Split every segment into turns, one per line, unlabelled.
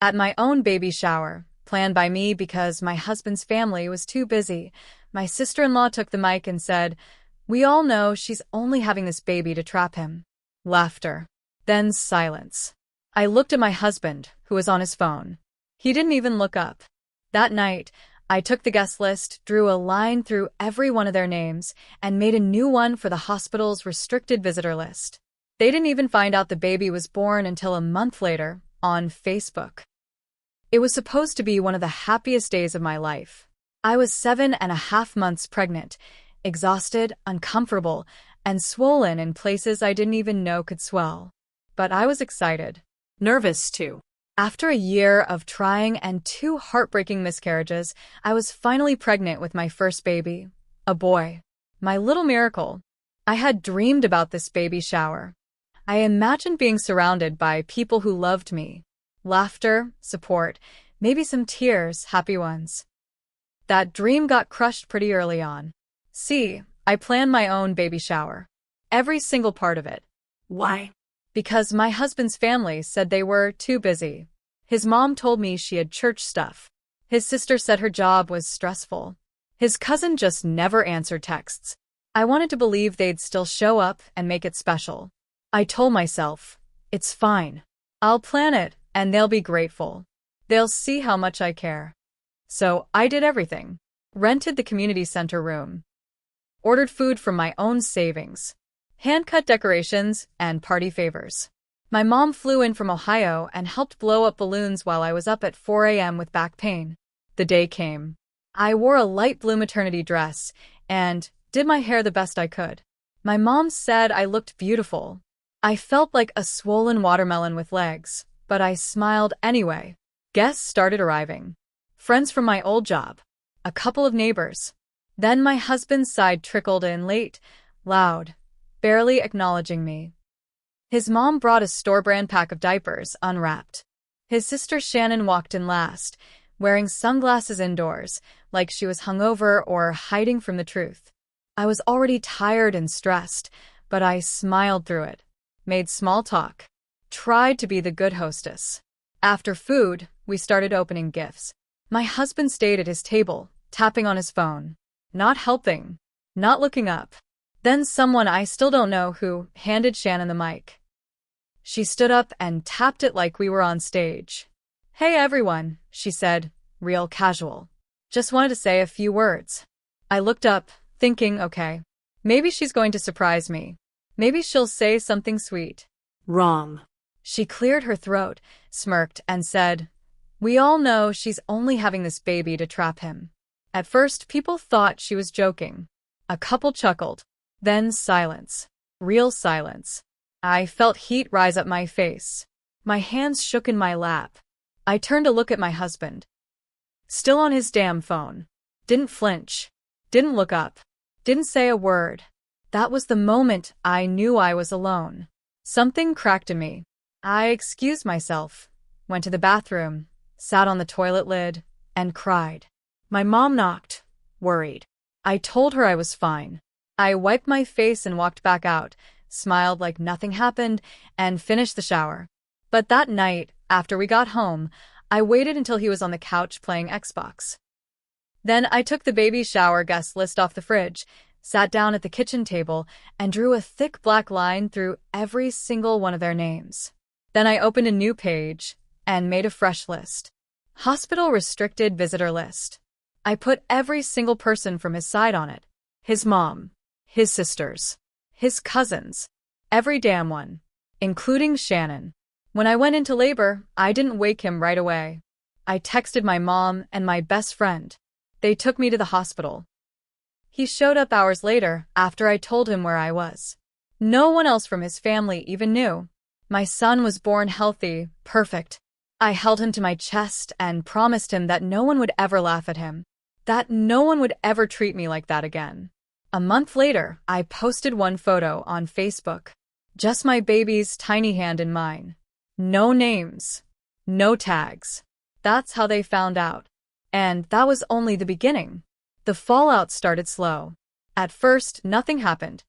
At my own baby shower, planned by me because my husband's family was too busy, my sister-in-law took the mic and said, "We all know she's only having this baby to trap him." Laughter. Then silence. I looked at my husband, who was on his phone. He didn't even look up. That night, I took the guest list, drew a line through every one of their names, and made a new one for the hospital's restricted visitor list. They didn't even find out the baby was born until a month later, on Facebook. It was supposed to be one of the happiest days of my life. I was 7.5 months pregnant, exhausted, uncomfortable, and swollen in places I didn't even know could swell. But I was excited. Nervous, too. After a year of trying and 2 heartbreaking miscarriages, I was finally pregnant with my first baby, a boy. My little miracle. I had dreamed about this baby shower. I imagined being surrounded by people who loved me. Laughter, support, maybe some tears, happy ones. That dream got crushed pretty early on. See, I planned my own baby shower. Every single part of it.
Why?
Because my husband's family said they were too busy. His mom told me she had church stuff. His sister said her job was stressful. His cousin just never answered texts. I wanted to believe they'd still show up and make it special. I told myself, it's fine. I'll plan it, and they'll be grateful. They'll see how much I care. So I did everything. Rented the community center room. Ordered food from my own savings. Hand-cut decorations and party favors. My mom flew in from Ohio and helped blow up balloons while I was up at 4 a.m. with back pain. The day came. I wore a light blue maternity dress and did my hair the best I could. My mom said I looked beautiful. I felt like a swollen watermelon with legs, but I smiled anyway. Guests started arriving. Friends from my old job. A couple of neighbors. Then my husband's side trickled in late, loud, barely acknowledging me. His mom brought a store-brand pack of diapers, unwrapped. His sister Shannon walked in last, wearing sunglasses indoors, like she was hungover or hiding from the truth. I was already tired and stressed, but I smiled through it, made small talk, tried to be the good hostess. After food, we started opening gifts. My husband stayed at his table, tapping on his phone, not helping, not looking up. Then someone I still don't know who handed Shannon the mic. She stood up and tapped it like we were on stage. "Hey everyone," she said, real casual. "Just wanted to say a few words." I looked up, thinking, okay, maybe she's going to surprise me. Maybe she'll say something sweet.
Wrong.
She cleared her throat, smirked, and said, "We all know she's only having this baby to trap him." At first, people thought she was joking. A couple chuckled. Then silence. Real silence. I felt heat rise up my face. My hands shook in my lap. I turned to look at my husband. Still on his damn phone. Didn't flinch. Didn't look up. Didn't say a word. That was the moment I knew I was alone. Something cracked in me. I excused myself, went to the bathroom, sat on the toilet lid, and cried. My mom knocked, worried. I told her I was fine. I wiped my face and walked back out, smiled like nothing happened, and finished the shower. But that night, after we got home, I waited until he was on the couch playing Xbox. Then I took the baby shower guest list off the fridge, sat down at the kitchen table, and drew a thick black line through every single one of their names. Then I opened a new page and made a fresh list. Hospital restricted visitor list. I put every single person from his side on it. His mom, his sisters, his cousins, every damn one, including Shannon. When I went into labor, I didn't wake him right away. I texted my mom and my best friend. They took me to the hospital. He showed up hours later after I told him where I was. No one else from his family even knew. My son was born healthy, perfect. I held him to my chest and promised him that no one would ever laugh at him, that no one would ever treat me like that again. A month later, I posted one photo on Facebook. Just my baby's tiny hand in mine. No names. No tags. That's how they found out. And that was only the beginning. The fallout started slow. At first, nothing happened.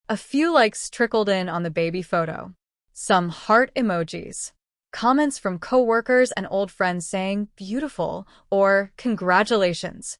A few likes trickled in on the baby photo. Some heart emojis. Comments from coworkers and old friends saying, beautiful, or congratulations.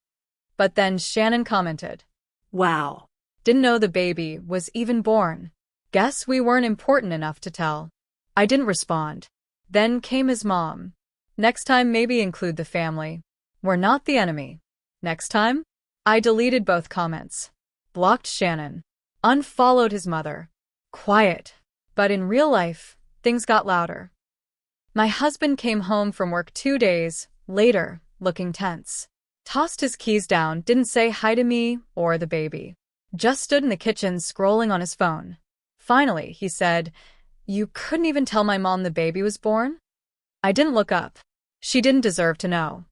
But then Shannon commented,
Wow.
didn't know the baby was even born. Guess we weren't important enough to tell. I didn't respond. Then came his mom. Next time maybe include the family. We're not the enemy. Next time? I deleted both comments. Blocked Shannon. Unfollowed his mother. Quiet. But in real life, things got louder. My husband came home from work 2 days later, looking tense. Tossed his keys down, didn't say hi to me or the baby. Just stood in the kitchen scrolling on his phone. Finally, he said, "You couldn't even tell my mom the baby was born?" I didn't look up. She didn't deserve to know.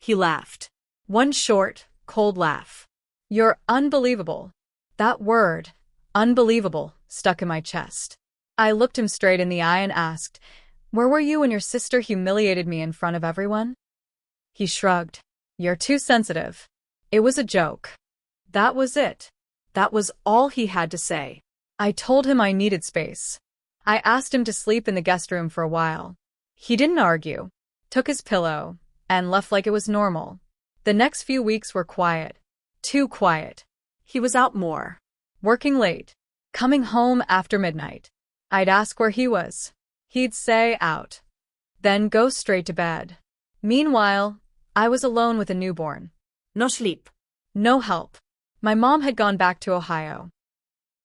He laughed.
One short, cold laugh. You're unbelievable. That word, unbelievable, stuck in my chest. I looked him straight in the eye and asked, "Where were you when your sister humiliated me in front of everyone?" He shrugged. "You're too sensitive." It was a joke. That was it. That was all he had to say. I told him I needed space. I asked him to sleep in the guest room for a while. He didn't argue, took his pillow, and left like it was normal. The next few weeks were quiet. Too quiet.
He was out more.
Working late. Coming home after midnight. I'd ask where he was. He'd say out. Then go straight to bed. Meanwhile, I was alone with a newborn.
No sleep.
No help. My mom had gone back to Ohio.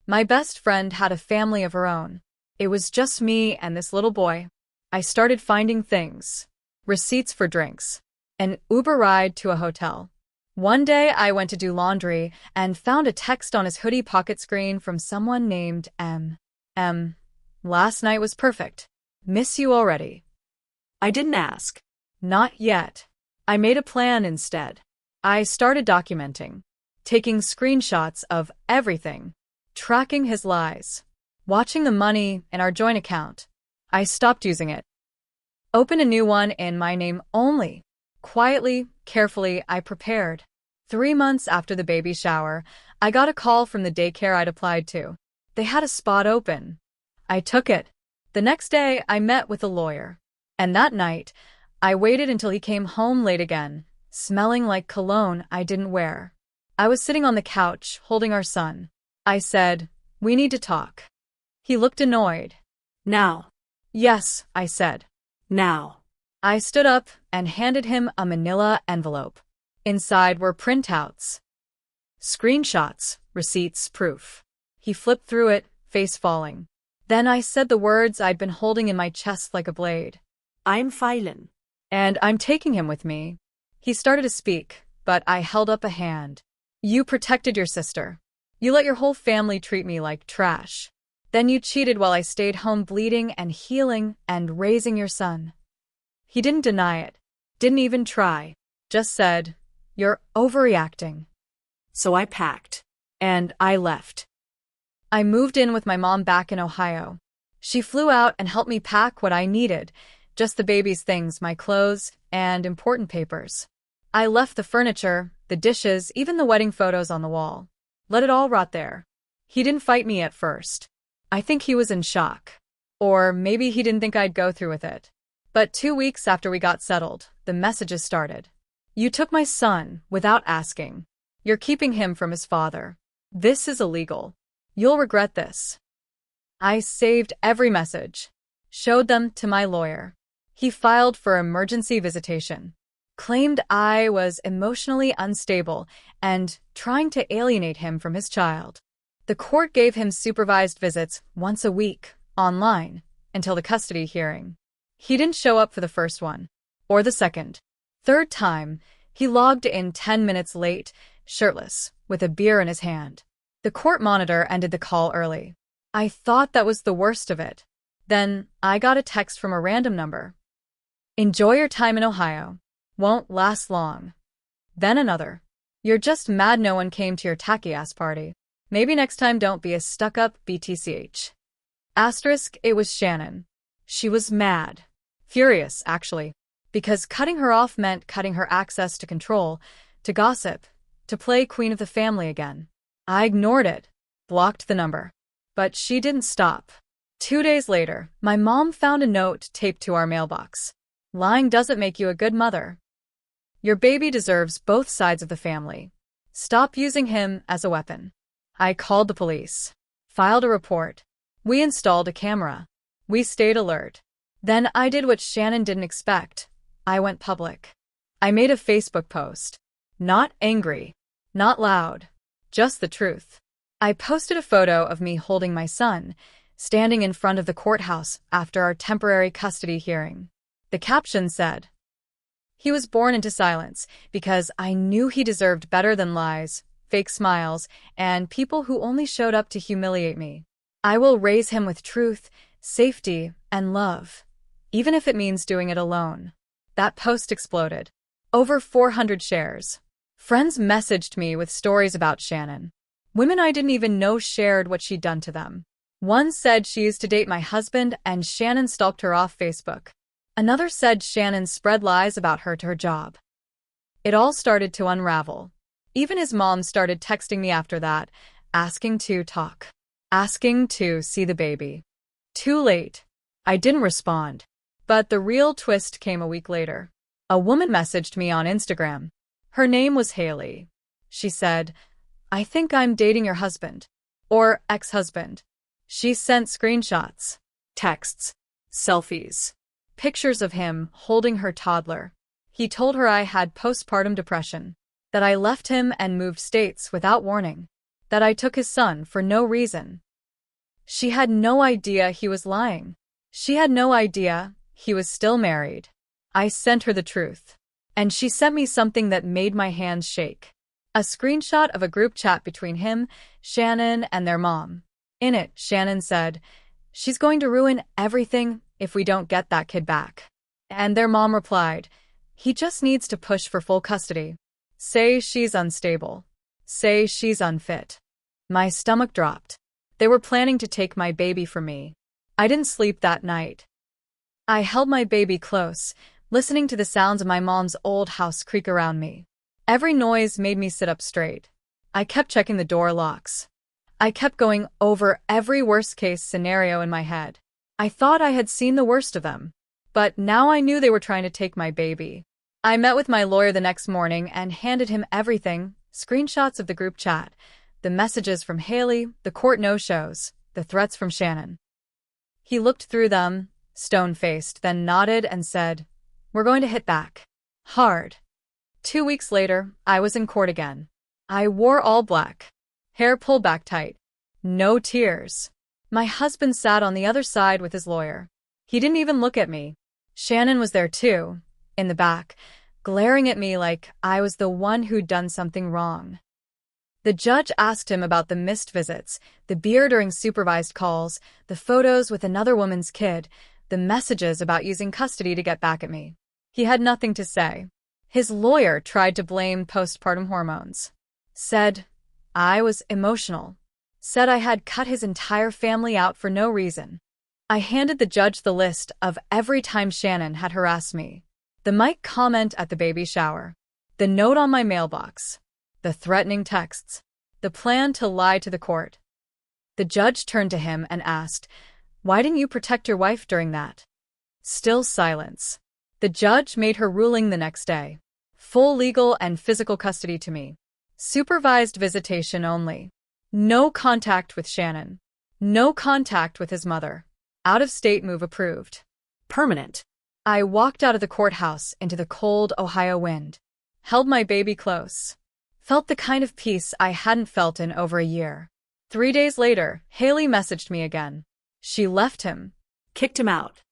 My best friend had a family of her own. It was just me and this little boy. I started finding things. Receipts for drinks. An Uber ride to a hotel. One day I went to do laundry and found a text on his hoodie pocket screen from someone named M. Last night was perfect. Miss you already.
I didn't ask.
Not yet. I made a plan instead. I started documenting. Taking screenshots of everything. Tracking his lies. Watching the money in our joint account. I stopped using it. Opened a new one in my name only. Quietly, carefully, I prepared. 3 months after the baby shower, I got a call from the daycare I'd applied to. They had a spot open. I took it. The next day, I met with a lawyer. And that night, I waited until he came home late again, smelling like cologne I didn't wear. I was sitting on the couch, holding our son. I said, "We need to talk." He looked annoyed.
Now.
"Yes," I said.
Now.
I stood up and handed him a manila envelope. Inside were printouts. Screenshots, receipts, proof. He flipped through it, face falling. Then I said the words I'd been holding in my chest like a blade.
I'm filing.
And I'm taking him with me. He started to speak, but I held up a hand. You protected your sister. You let your whole family treat me like trash. Then you cheated while I stayed home bleeding and healing and raising your son. He didn't deny it. Didn't even try. Just said, "You're overreacting."
So I packed.
And I left. I moved in with my mom back in Ohio. She flew out and helped me pack what I needed, just the baby's things, my clothes, and important papers. I left the furniture, the dishes, even the wedding photos on the wall. Let it all rot there. He didn't fight me at first. I think he was in shock. Or maybe he didn't think I'd go through with it. But 2 weeks after we got settled, the messages started. "You took my son without asking. You're keeping him from his father. This is illegal. You'll regret this." I saved every message. Showed them to my lawyer. He filed for emergency visitation. Claimed I was emotionally unstable and trying to alienate him from his child. The court gave him supervised visits once a week, online, until the custody hearing. He didn't show up for the first one. Or the second. Third time, he logged in 10 minutes late, shirtless, with a beer in his hand. The court monitor ended the call early. I thought that was the worst of it. Then I got a text from a random number. "Enjoy your time in Ohio. Won't last long." Then another. "You're just mad no one came to your tacky-ass party. Maybe next time don't be a stuck-up BTCH." Asterisk, it was Shannon. She was mad. Furious, actually. Because cutting her off meant cutting her access to control, to gossip, to play queen of the family again. I ignored it. Blocked the number. But she didn't stop. 2 days later, my mom found a note taped to our mailbox. Lying doesn't make you a good mother. Your baby deserves both sides of the family. Stop using him as a weapon. I called the police. Filed a report. We installed a camera. We stayed alert. Then I did what Shannon didn't expect. I went public. I made a Facebook post. Not angry. Not loud. Just the truth. I posted a photo of me holding my son, standing in front of the courthouse after our temporary custody hearing. The caption said, "He was born into silence because I knew he deserved better than lies, fake smiles, and people who only showed up to humiliate me. I will raise him with truth, safety, and love, even if it means doing it alone." That post exploded. Over 400 shares. Friends messaged me with stories about Shannon. Women I didn't even know shared what she'd done to them. One said she used to date my husband and Shannon stalked her off Facebook. Another said Shannon spread lies about her to her job. It all started to unravel. Even his mom started texting me after that, asking to talk, asking to see the baby. Too late. I didn't respond. But the real twist came a week later. A woman messaged me on Instagram. Her name was Haley. She said, "I think I'm dating your husband." Or ex-husband. She sent screenshots, texts, selfies, pictures of him holding her toddler. He told her I had postpartum depression, that I left him and moved states without warning, that I took his son for no reason. She had no idea he was lying. She had no idea he was still married. I sent her the truth. And she sent me something that made my hands shake. A screenshot of a group chat between him, Shannon, and their mom. In it, Shannon said, "She's going to ruin everything if we don't get that kid back." And their mom replied, "He just needs to push for full custody. Say she's unstable. Say she's unfit." My stomach dropped. They were planning to take my baby from me. I didn't sleep that night. I held my baby close, listening to the sounds of my mom's old house creak around me. Every noise made me sit up straight. I kept checking the door locks. I kept going over every worst-case scenario in my head. I thought I had seen the worst of them. But now I knew they were trying to take my baby. I met with my lawyer the next morning and handed him everything, screenshots of the group chat, the messages from Haley, the court no-shows, the threats from Shannon. He looked through them, stone-faced, then nodded and said, "We're going to hit back. Hard." 2 weeks later, I was in court again. I wore all black. Hair pulled back tight. No tears. My husband sat on the other side with his lawyer. He didn't even look at me. Shannon was there too, in the back, glaring at me like I was the one who'd done something wrong. The judge asked him about the missed visits, the beer during supervised calls, the photos with another woman's kid, the messages about using custody to get back at me. He had nothing to say. His lawyer tried to blame postpartum hormones. Said I was emotional. Said I had cut his entire family out for no reason. I handed the judge the list of every time Shannon had harassed me. The mic comment at the baby shower. The note on my mailbox. The threatening texts. The plan to lie to the court. The judge turned to him and asked, "Why didn't you protect your wife during that?" Still silence. The judge made her ruling the next day. Full legal and physical custody to me. Supervised visitation only. No contact with Shannon. No contact with his mother. Out-of-state move approved.
Permanent.
I walked out of the courthouse into the cold Ohio wind. Held my baby close. Felt the kind of peace I hadn't felt in over a year. 3 days later, Haley messaged me again. She left him.
Kicked him out.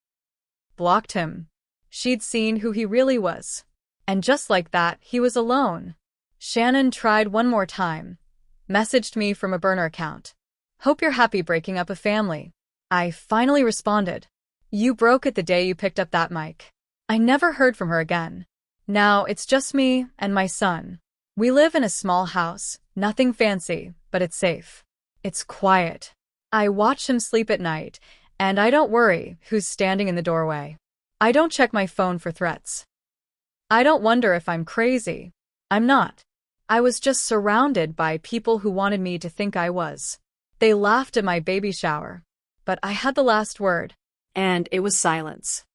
Blocked him. She'd seen who he really was. And just like that, he was alone. Shannon tried one more time. Messaged me from a burner account. "Hope you're happy breaking up a family." I finally responded. "You broke it the day you picked up that mic." I never heard from her again. Now it's just me and my son. We live in a small house, nothing fancy, but it's safe. It's quiet. I watch him sleep at night, and I don't worry who's standing in the doorway. I don't check my phone for threats. I don't wonder if I'm crazy. I'm not. I was just surrounded by people who wanted me to think I was. They laughed at my baby shower. but I had the last word.
And it was silence.